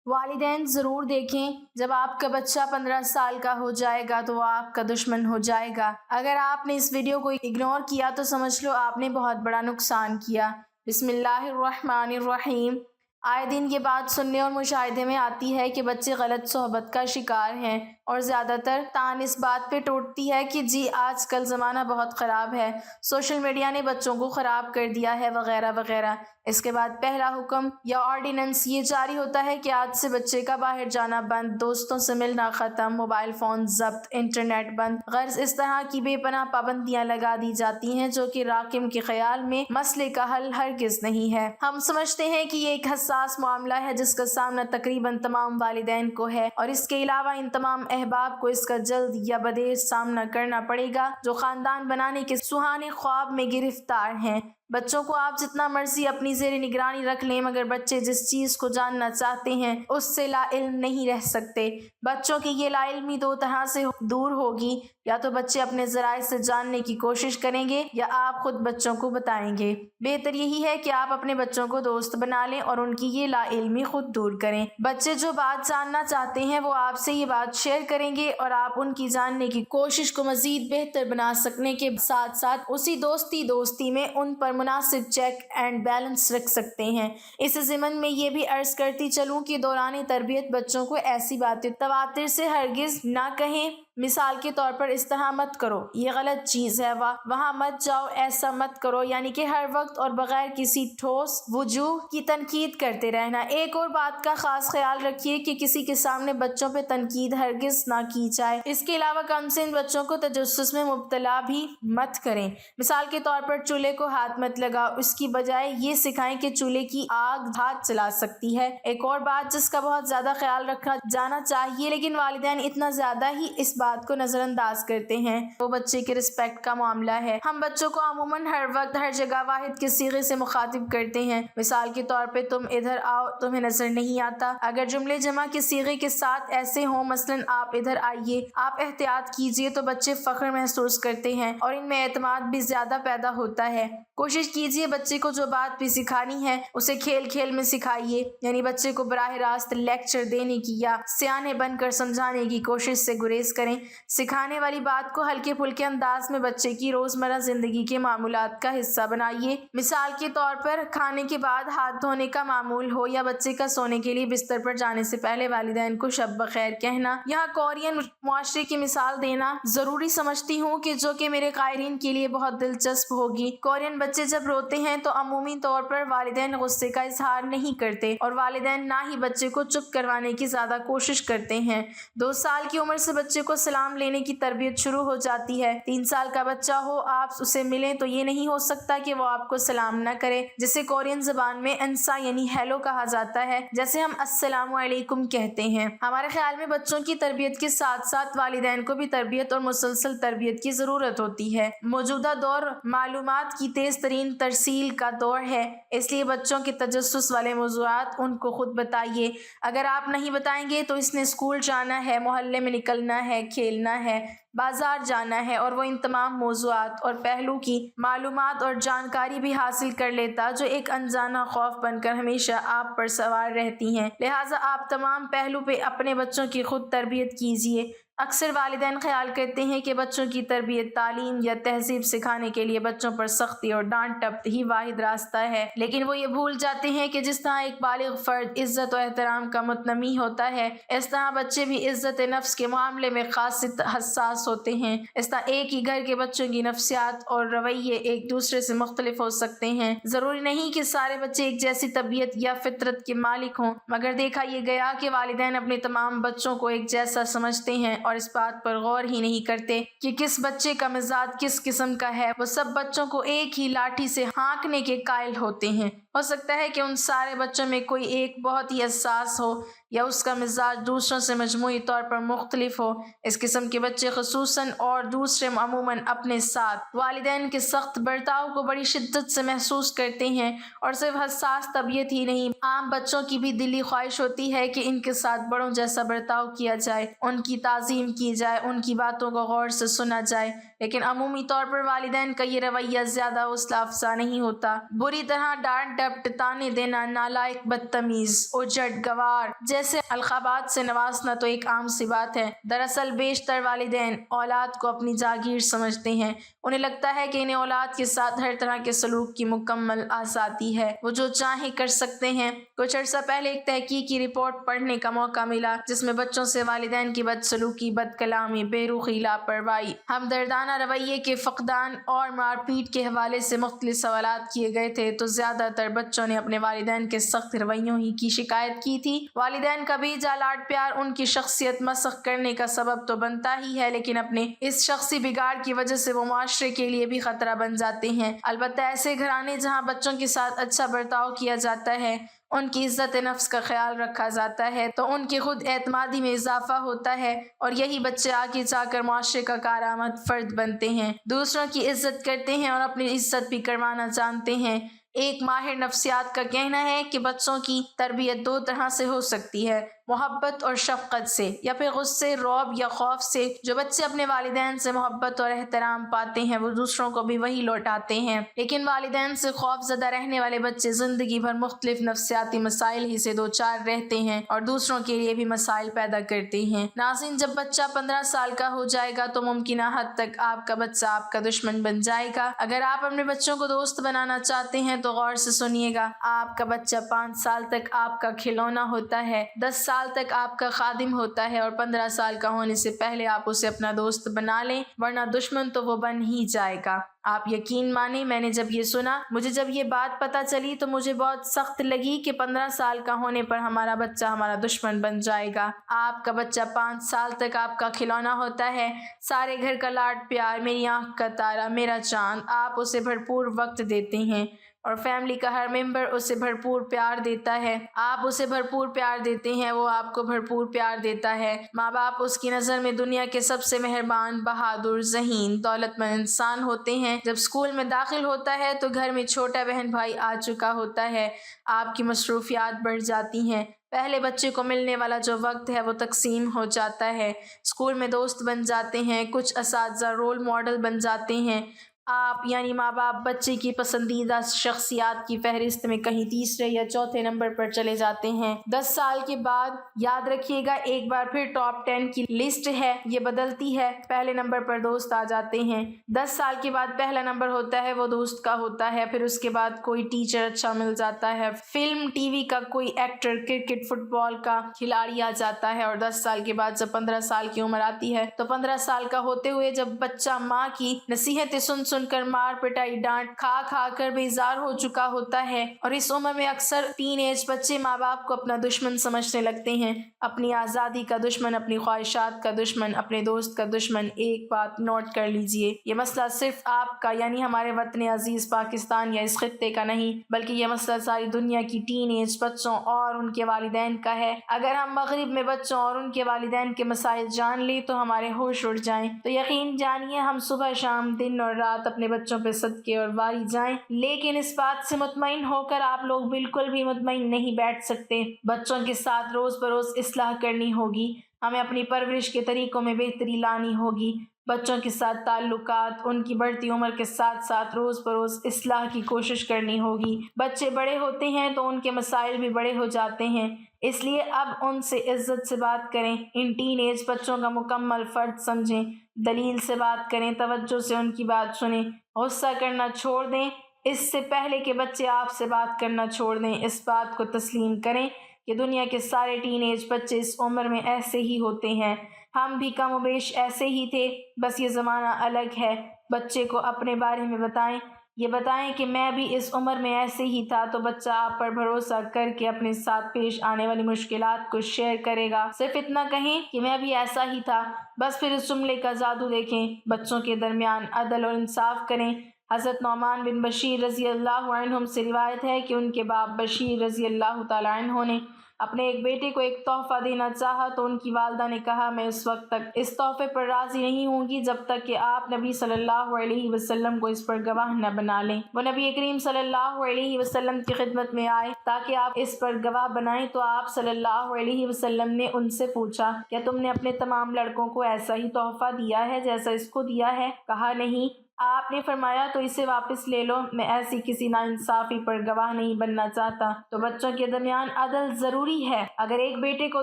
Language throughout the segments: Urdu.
والدین ضرور دیکھیں، جب آپ کا بچہ 15 سال کا ہو جائے گا تو وہ آپ کا دشمن ہو جائے گا۔ اگر آپ نے اس ویڈیو کو اگنور کیا تو سمجھ لو آپ نے بہت بڑا نقصان کیا۔ بسم اللہ الرحمن الرحیم۔ آئے دن یہ بات سننے اور مشاہدے میں آتی ہے کہ بچے غلط صحبت کا شکار ہیں، اور زیادہ تر تان اس بات پہ ٹوٹتی ہے کہ جی آج کل زمانہ بہت خراب ہے، سوشل میڈیا نے بچوں کو خراب کر دیا ہے وغیرہ وغیرہ۔ اس کے بعد پہلا حکم یا آرڈیننس یہ جاری ہوتا ہے کہ آج سے بچے کا باہر جانا بند، دوستوں سے ملنا ختم، موبائل فون ضبط، انٹرنیٹ بند۔ غرض اس طرح کی بے پناہ پابندیاں لگا دی جاتی ہیں جو کہ راکم کے خیال میں مسئلے کا حل ہرگز نہیں ہے۔ ہم سمجھتے ہیں کہ یہ ایک حساس معاملہ ہے جس کا سامنا تقریباً تمام والدین کو ہے، اور اس کے علاوہ ان تمام احباب کو اس کا جلد یا بدیر سامنا کرنا پڑے گا جو خاندان بنانے کے سہانے خواب میں گرفتار ہیں۔ بچوں کو آپ جتنا مرضی اپنی زیر نگرانی رکھ لیں، مگر بچے جس چیز کو جاننا چاہتے ہیں اس سے لا علم نہیں رہ سکتے۔ بچوں کی یہ لا علمی دو طرح سے دور ہوگی، یا تو بچے اپنے ذرائع سے جاننے کی کوشش کریں گے یا آپ خود بچوں کو بتائیں گے۔ بہتر یہی ہے کہ آپ اپنے بچوں کو دوست بنا لیں اور ان کی یہ لا علمی خود دور کریں۔ بچے جو بات جاننا چاہتے ہیں وہ آپ سے یہ بات شیئر کریں گے، اور آپ ان کی جاننے کی کوشش کو مزید بہتر بنا سکنے کے ساتھ ساتھ اسی دوستی میں ان پر مناسب چیک اینڈ بیلنس رکھ سکتے ہیں۔ اس ضمن میں یہ بھی عرض کرتی چلوں کہ دوران تربیت بچوں کو ایسی باتیں تواتر سے ہرگز نہ کہیں۔ مثال کے طور پر اس طرح مت کرو، یہ غلط چیز ہے، وہاں مت جاؤ، ایسا مت کرو، یعنی کہ ہر وقت اور بغیر کسی ٹھوس وجوہ کی تنقید کرتے رہنا۔ ایک اور بات کا خاص خیال رکھیے کہ کسی کے سامنے بچوں پہ تنقید ہرگز نہ کی جائے۔ اس کے علاوہ کم سن بچوں کو تجسس میں مبتلا بھی مت کریں۔ مثال کے طور پر چولہے کو ہاتھ مت لگاؤ، اس کی بجائے یہ سکھائیں کہ چولہے کی آگ ہاتھ چلا سکتی ہے۔ ایک اور بات جس کا بہت زیادہ خیال رکھا جانا چاہیے لیکن والدین اتنا زیادہ ہی اس بات کو نظر انداز کرتے ہیں، وہ بچے کے رسپیکٹ کا معاملہ ہے۔ ہم بچوں کو عموماً ہر وقت ہر جگہ واحد کے صیغے سے مخاطب کرتے ہیں۔ مثال کے طور پہ تم ادھر آؤ، تمہیں نظر نہیں آتا۔ اگر جملے جمع کے صیغے کے ساتھ ایسے ہوں، مثلاً آپ ادھر آئیے، آپ احتیاط کیجیے، تو بچے فخر محسوس کرتے ہیں اور ان میں اعتماد بھی زیادہ پیدا ہوتا ہے۔ کوشش کیجیے بچے کو جو بات بھی سکھانی ہے اسے کھیل کھیل میں سکھائیے، یعنی بچے کو براہ راست لیکچر دینے کی یا سیانے بن کر سمجھانے کی کوشش سے گریز کریں۔ سکھانے والی بات کو ہلکے پھلکے انداز میں بچے کی روزمرہ زندگی کے معمولات کا حصہ بنائیے۔ مثال کے طور پر کھانے کے بعد ہاتھ دھونے کا معمول ہو، یا بچے کا سونے کے لیے بستر پر جانے سے پہلے والدین کو شب بخیر کہنا۔ یہاں کورین معاشرے کی مثال دینا ضروری سمجھتی ہوں کہ جو کہ میرے قائرین کے لیے بہت دلچسپ ہوگی۔ کورین بچے جب روتے ہیں تو عمومی طور پر والدین غصے کا اظہار نہیں کرتے، اور والدین نہ ہی بچے کو چپ کروانے کی زیادہ کوشش کرتے ہیں۔ 2 سال کی عمر سے بچے کو سلام لینے کی تربیت شروع ہو جاتی ہے۔ 3 سال کا بچہ ہو، آپ اسے ملیں تو یہ نہیں ہو سکتا کہ وہ آپ کو سلام نہ کرے، جسے کورین زبان میں انسا یعنی ہیلو کہا جاتا ہے، جیسے ہم السلام علیکم کہتے ہیں۔ ہمارے خیال میں بچوں کی تربیت کے ساتھ ساتھ والدین کو بھی تربیت اور مسلسل تربیت کی ضرورت ہوتی ہے۔ موجودہ دور معلومات کی تیز ترین ترسیل کا دور ہے، اس لیے بچوں کے تجسس والے موضوعات ان کو خود بتائیے۔ اگر آپ نہیں بتائیں گے تو اس نے اسکول جانا ہے، محلے میں نکلنا ہے، کھیلنا ہے، بازار جانا ہے، اور وہ ان تمام موضوعات اور پہلو کی معلومات اور جانکاری بھی حاصل کر لیتا جو ایک انجانہ خوف بن کر ہمیشہ آپ پر سوار رہتی ہیں۔ لہٰذا آپ تمام پہلو پہ اپنے بچوں کی خود تربیت کیجیے۔ اکثر والدین خیال کرتے ہیں کہ بچوں کی تربیت، تعلیم یا تہذیب سکھانے کے لیے بچوں پر سختی اور ڈانٹ ٹپٹ ہی واحد راستہ ہے، لیکن وہ یہ بھول جاتے ہیں کہ جس طرح ایک بالغ فرد عزت و احترام کا متنمی ہوتا ہے، اس طرح بچے بھی عزت نفس کے معاملے میں خاص حساس ہوتے ہیں۔ اس طرح ایک ہی گھر کے بچوں کی نفسیات اور رویے ایک دوسرے سے مختلف ہو سکتے ہیں۔ ضروری نہیں کہ سارے بچے ایک جیسی طبیعت یا فطرت کے مالک ہوں، مگر دیکھا یہ گیا کہ والدین اپنے تمام بچوں کو ایک جیسا سمجھتے ہیں اور اس بات پر غور ہی نہیں کرتے کہ کس بچے کا مزاج کس قسم کا ہے۔ وہ سب بچوں کو ایک ہی لاٹھی سے ہانکنے کے قائل ہوتے ہیں۔ ہو سکتا ہے کہ ان سارے بچوں میں کوئی ایک بہت ہی حساس ہو، یا اس کا مزاج دوسروں سے مجموعی طور پر مختلف ہو۔ اس قسم کے بچے خصوصاً اور دوسرے عموماً اپنے ساتھ والدین کے سخت برتاؤ کو بڑی شدت سے محسوس کرتے ہیں، اور صرف حساس طبیعت ہی نہیں، عام بچوں کی بھی دلی خواہش ہوتی ہے کہ ان کے ساتھ بڑوں جیسا برتاؤ کیا جائے، ان کی تعظیم کی جائے، ان کی باتوں کو غور سے سنا جائے۔ لیکن عمومی طور پر والدین کا یہ رویہ زیادہ حوصلہ افزا نہیں ہوتا۔ بری طرح ڈانٹ ڈپٹ، تانے دینا، نالائق، بدتمیز، اجڑ، گوار جیسے القابات سے نوازنا تو ایک عام سی بات ہے۔ دراصل بیشتر والدین اولاد کو اپنی جاگیر سمجھتے ہیں۔ انہیں لگتا ہے کہ انہیں اولاد کے ساتھ ہر طرح کے سلوک کی مکمل آزادی ہے، وہ جو چاہیں کر سکتے ہیں۔ کچھ عرصہ پہلے ایک تحقیقی رپورٹ پڑھنے کا موقع ملا جس میں بچوں سے والدین کی بدسلوکی، بد کلامی، بے رخی، لاپرواہی، ہمدردانہ رویے کے فقدان اور مار پیٹ کے حوالے سے مختلف سوالات کیے گئے تھے، تو زیادہ تر بچوں نے اپنے والدین کے سخت رویوں ہی کی شکایت کی تھی۔ والدین کا بھیجا لاڈ پیار ان کی شخصیت مسخ کرنے کا سبب تو بنتا ہی ہے، لیکن اپنے اس شخصی بگاڑ کی وجہ سے وہ معاشرے کے لیے بھی خطرہ بن جاتے ہیں۔ البتہ ایسے گھرانے جہاں بچوں کے ساتھ اچھا برتاؤ کیا جاتا ہے، ان کی عزت نفس کا خیال رکھا جاتا ہے، تو ان کی خود اعتمادی میں اضافہ ہوتا ہے اور یہی بچے آگے جا کر معاشرے کا کارآمد فرد بنتے ہیں، دوسروں کی عزت کرتے ہیں اور اپنی عزت بھی کروانا جانتے ہیں۔ ایک ماہر نفسیات کا کہنا ہے کہ بچوں کی تربیت دو طرح سے ہو سکتی ہے، محبت اور شفقت سے، یا پھر غصے، رعب یا خوف سے۔ جو بچے اپنے والدین سے محبت اور احترام پاتے ہیں وہ دوسروں کو بھی وہی لوٹاتے ہیں، لیکن والدین سے خوف زدہ رہنے والے بچے زندگی بھر مختلف نفسیاتی مسائل ہی سے دوچار رہتے ہیں اور دوسروں کے لیے بھی مسائل پیدا کرتے ہیں۔ ناظرین، جب بچہ 15 سال کا ہو جائے گا تو ممکنہ حد تک آپ کا بچہ آپ کا دشمن بن جائے گا۔ اگر آپ اپنے بچوں کو دوست بنانا چاہتے ہیں تو غور سے سنیے گا۔ آپ کا بچہ 5 سال تک آپ کا کھلونا ہوتا ہے، 10 سال تک آپ کا خادم ہوتا ہے اور 15 سال کا ہونے سے پہلے آپ اسے اپنا دوست بنا لیں، ورنہ دشمن تو وہ بن ہی جائے گا۔ آپ یقین مانیں، میں نے جب یہ سنا، مجھے جب یہ بات پتہ چلی تو مجھے بہت سخت لگی کہ 15 سال کا ہونے پر ہمارا بچہ ہمارا دشمن بن جائے گا۔ آپ کا بچہ 5 سال تک آپ کا کھلونا ہوتا ہے، سارے گھر کا لاڈ پیار، میری آنکھ کا تارا، میرا چاند، آپ اسے بھرپور وقت دیتے ہیں اور فیملی کا ہر ممبر اسے بھرپور پیار دیتا ہے۔ آپ اسے بھرپور پیار دیتے ہیں، وہ آپ کو بھرپور پیار دیتا ہے۔ ماں باپ اس کی نظر میں دنیا کے سب سے مہربان، بہادر، ذہین، دولت مند انسان ہوتے ہیں۔ جب اسکول میں داخل ہوتا ہے تو گھر میں چھوٹا بہن بھائی آ چکا ہوتا ہے، آپ کی مصروفیات بڑھ جاتی ہیں۔ پہلے بچے کو ملنے والا جو وقت ہے وہ تقسیم ہو جاتا ہے، اسکول میں دوست بن جاتے ہیں، کچھ اساتذہ رول ماڈل بن جاتے ہیں۔ آپ یعنی ماں باپ بچے کی پسندیدہ شخصیات کی فہرست میں کہیں تیسرے یا چوتھے نمبر پر چلے جاتے ہیں۔ 10 سال کے بعد یاد رکھیے گا، ایک بار پھر ٹاپ 10 کی لسٹ ہے، یہ بدلتی ہے، پہلے نمبر پر دوست آ جاتے ہیں۔ 10 سال کے بعد پہلا نمبر ہوتا ہے وہ دوست کا ہوتا ہے، پھر اس کے بعد کوئی ٹیچر اچھا مل جاتا ہے، فلم ٹی وی کا کوئی ایکٹر، کرکٹ فٹ بال کا کھلاڑی آ جاتا ہے، اور 10 سال کے بعد جب 15 سال کی عمر آتی ہے تو 15 سال کا ہوتے ہوئے جب بچہ ماں کی نصیحتیں سن کر، مار پٹائی، ڈانٹ کھا کھا کر بیزار ہو چکا ہوتا ہے، اور اس عمر میں اکثر ٹین ایج بچے ماں باپ کو اپنا دشمن سمجھنے لگتے ہیں، اپنی آزادی کا دشمن، اپنی خواہشات کا دشمن، اپنے دوست کا دشمن۔ ایک بات نوٹ کر لیجئے، یہ مسئلہ صرف آپ کا یعنی ہمارے وطن عزیز پاکستان یا اس خطے کا نہیں، بلکہ یہ مسئلہ ساری دنیا کی ٹین ایج بچوں اور ان کے والدین کا ہے۔ اگر ہم مغرب میں بچوں اور ان کے والدین کے مسائل جان لیں تو ہمارے ہوش اڑ جائیں، تو یقین جانیے ہم صبح شام دن اور رات اپنے بچوں پہ صدقے اور واری جائیں۔ لیکن اس بات سے مطمئن ہو کر آپ لوگ بالکل بھی مطمئن نہیں بیٹھ سکتے، بچوں کے ساتھ روز بروز اصلاح کرنی ہوگی، ہمیں اپنی پرورش کے طریقوں میں بہتری لانی ہوگی، بچوں کے ساتھ تعلقات ان کی بڑھتی عمر کے ساتھ ساتھ روز بروز اصلاح کی کوشش کرنی ہوگی۔ بچے بڑے ہوتے ہیں تو ان کے مسائل بھی بڑے ہو جاتے ہیں، اس لیے اب ان سے عزت سے بات کریں، ان ٹین ایج بچوں کا مکمل فرد سمجھیں، دلیل سے بات کریں، توجہ سے ان کی بات سنیں، غصہ کرنا چھوڑ دیں۔ اس سے پہلے کہ بچے آپ سے بات کرنا چھوڑ دیں، اس بات کو تسلیم کریں کہ دنیا کے سارے ٹین ایج بچے اس عمر میں ایسے ہی ہوتے ہیں، ہم بھی کم و بیش ایسے ہی تھے، بس یہ زمانہ الگ ہے۔ بچے کو اپنے بارے میں بتائیں، یہ بتائیں کہ میں بھی اس عمر میں ایسے ہی تھا، تو بچہ آپ پر بھروسہ کر کے اپنے ساتھ پیش آنے والی مشکلات کو شیئر کرے گا۔ صرف اتنا کہیں کہ میں بھی ایسا ہی تھا، بس پھر اس جملے کا جادو دیکھیں۔ بچوں کے درمیان عدل اور انصاف کریں۔ حضرت نعمان بن بشیر رضی اللہ عنہم سے روایت ہے کہ ان کے باپ بشیر رضی اللہ تعالیٰ عنہ نے اپنے ایک بیٹے کو ایک تحفہ دینا چاہا تو ان کی والدہ نے کہا میں اس وقت تک اس تحفے پر راضی نہیں ہوں گی جب تک کہ آپ نبی صلی اللہ علیہ وسلم کو اس پر گواہ نہ بنا لیں۔ وہ نبی کریم صلی اللہ علیہ وسلم کی خدمت میں آئے تاکہ آپ اس پر گواہ بنائیں تو آپ صلی اللہ علیہ وسلم نے ان سے پوچھا کیا تم نے اپنے تمام لڑکوں کو ایسا ہی تحفہ دیا ہے جیسا اس کو دیا ہے؟ کہا نہیں۔ آپ نے فرمایا تو اسے واپس لے لو، میں ایسی کسی ناانصافی پر گواہ نہیں بننا چاہتا۔ تو بچوں کے درمیان عدل ضروری ہے، اگر ایک بیٹے کو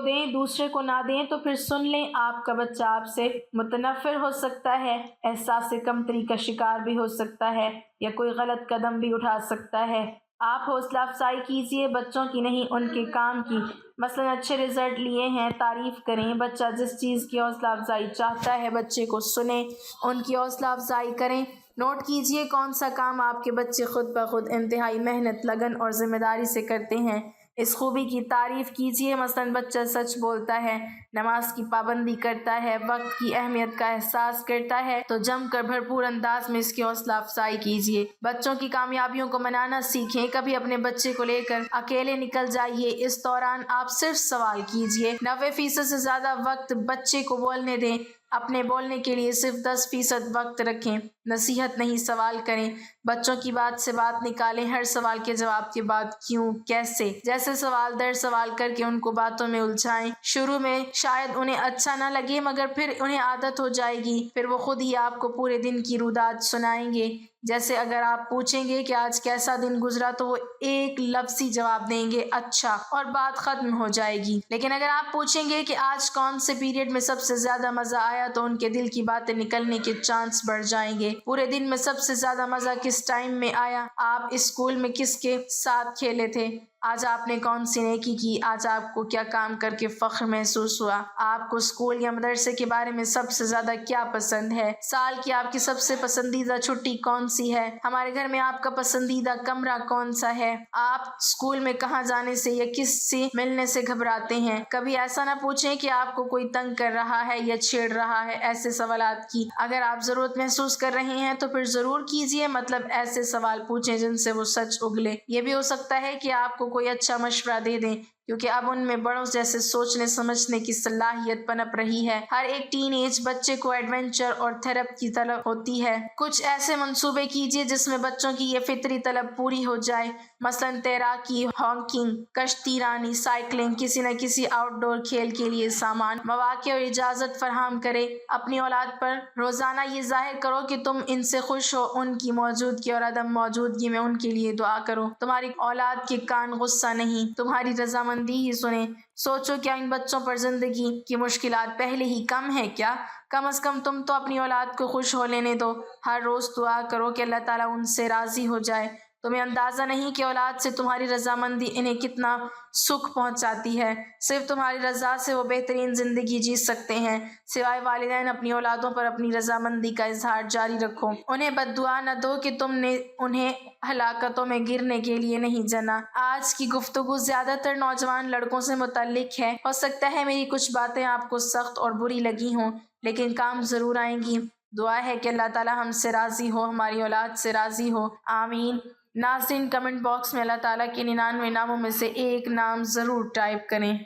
دیں دوسرے کو نہ دیں تو پھر سن لیں آپ کا بچہ آپ سے متنفر ہو سکتا ہے، احساس کمتری کا شکار بھی ہو سکتا ہے یا کوئی غلط قدم بھی اٹھا سکتا ہے۔ آپ حوصلہ افزائی کیجیے، بچوں کی نہیں ان کے کام کی۔ مثلا اچھے رزلٹ لیے ہیں، تعریف کریں۔ بچہ جس چیز کی حوصلہ افزائی چاہتا ہے بچے کو سنیں، ان کی حوصلہ افزائی کریں۔ نوٹ کیجیے کون سا کام آپ کے بچے خود بخود انتہائی محنت، لگن اور ذمہ داری سے کرتے ہیں، اس خوبی کی تعریف کیجیے۔ مثلا بچہ سچ بولتا ہے، نماز کی پابندی کرتا ہے، وقت کی اہمیت کا احساس کرتا ہے تو جم کر بھرپور انداز میں اس کی حوصلہ افزائی کیجیے۔ بچوں کی کامیابیوں کو منانا سیکھیں، کبھی اپنے بچے کو لے کر اکیلے نکل جائیے، اس دوران آپ صرف سوال کیجیے۔ 90% سے زیادہ وقت بچے کو بولنے دیں، اپنے بولنے کے لیے صرف 10% وقت رکھیں۔ نصیحت نہیں، سوال کریں، بچوں کی بات سے بات نکالیں، ہر سوال کے جواب کے بعد کیوں، کیسے جیسے سوال در سوال کر کے ان کو باتوں میں الجھائیں۔ شروع میں شاید انہیں اچھا نہ لگے مگر پھر انہیں عادت ہو جائے گی، پھر وہ خود ہی آپ کو پورے دن کی روداد سنائیں گے۔ جیسے اگر آپ پوچھیں گے کہ آج کیسا دن گزرا تو وہ ایک لفظی جواب دیں گے، اچھا، اور بات ختم ہو جائے گی۔ لیکن اگر آپ پوچھیں گے کہ آج کون سے پیریڈ میں سب سے زیادہ مزہ آیا تو ان کے دل کی باتیں نکلنے کے چانس بڑھ جائیں گے۔ پورے دن میں سب سے زیادہ مزہ کس ٹائم میں آیا؟ آپ اسکول میں کس کے ساتھ کھیلے تھے؟ آج آپ نے کون سی نیکی کی؟ آج آپ کو کیا کام کر کے فخر محسوس ہوا؟ آپ کو اسکول یا مدرسے کے بارے میں سب سے زیادہ کیا پسند ہے؟ سال کی آپ کی سب سے پسندیدہ چھٹی کون سی ہے؟ ہمارے گھر میں آپ کا پسندیدہ کمرہ کون سا ہے؟ آپ اسکول میں کہاں جانے سے یا کس سے ملنے سے گھبراتے ہیں؟ کبھی ایسا نہ پوچھیں کہ آپ کو کوئی تنگ کر رہا ہے یا چھیڑ رہا ہے۔ ایسے سوالات کی اگر آپ ضرورت محسوس کر رہے ہیں تو پھر ضرور کیجیے، مطلب ایسے سوال پوچھیں جن سے وہ سچ اگلے۔ یہ بھی ہو سکتا ہے کہ آپ کو کوئی اچھا مشورہ دے دیں کیونکہ اب ان میں بڑوں جیسے سوچنے سمجھنے کی صلاحیت پنپ رہی ہے۔ ہر ایک ٹین ایج بچے کو ایڈونچر اور تھرپ کی طلب ہوتی ہے۔ کچھ ایسے منصوبے کیجیے جس میں بچوں کی یہ فطری طلب پوری ہو جائے، مثلا تیراکی، ہاکنگ، کشتی رانی، سائیکلنگ، کسی نہ کسی آؤٹ ڈور کھیل کے لیے سامان، مواقع اور اجازت فراہم کرے۔ اپنی اولاد پر روزانہ یہ ظاہر کرو کہ تم ان سے خوش ہو، ان کی موجودگی اور عدم موجودگی میں ان کے لیے دعا کرو۔ تمہاری اولاد کے کان غصہ نہیں، تمہاری رضامندی ہی سنیں۔ سوچو کیا ان بچوں پر زندگی کی مشکلات پہلے ہی کم ہے کیا؟ کم از کم تم تو اپنی اولاد کو خوش ہو لینے دو۔ ہر روز دعا کرو کہ اللہ تعالیٰ ان سے راضی ہو جائے۔ تمہیں اندازہ نہیں کہ اولاد سے تمہاری رضامندی انہیں کتنا سکھ پہنچاتی ہے۔ صرف تمہاری رضا سے وہ بہترین زندگی جی سکتے ہیں۔ سوائے والدین اپنی اولادوں پر اپنی رضامندی کا اظہار جاری رکھو۔ انہیں بد دعا نہ دو کہ تم نے انہیں ہلاکتوں میں گرنے کے لیے نہیں جنا۔ آج کی گفتگو زیادہ تر نوجوان لڑکوں سے متعلق ہے۔ ہو سکتا ہے میری کچھ باتیں آپ کو سخت اور بری لگی ہوں لیکن کام ضرور آئیں گی۔ دعا ہے کہ اللہ تعالیٰ ہم سے راضی ہو، ہماری اولاد سے راضی ہو، آمین۔ ناظرین، کمنٹ باکس میں اللہ تعالیٰ کے 99 ناموں میں سے ایک نام ضرور ٹائپ کریں۔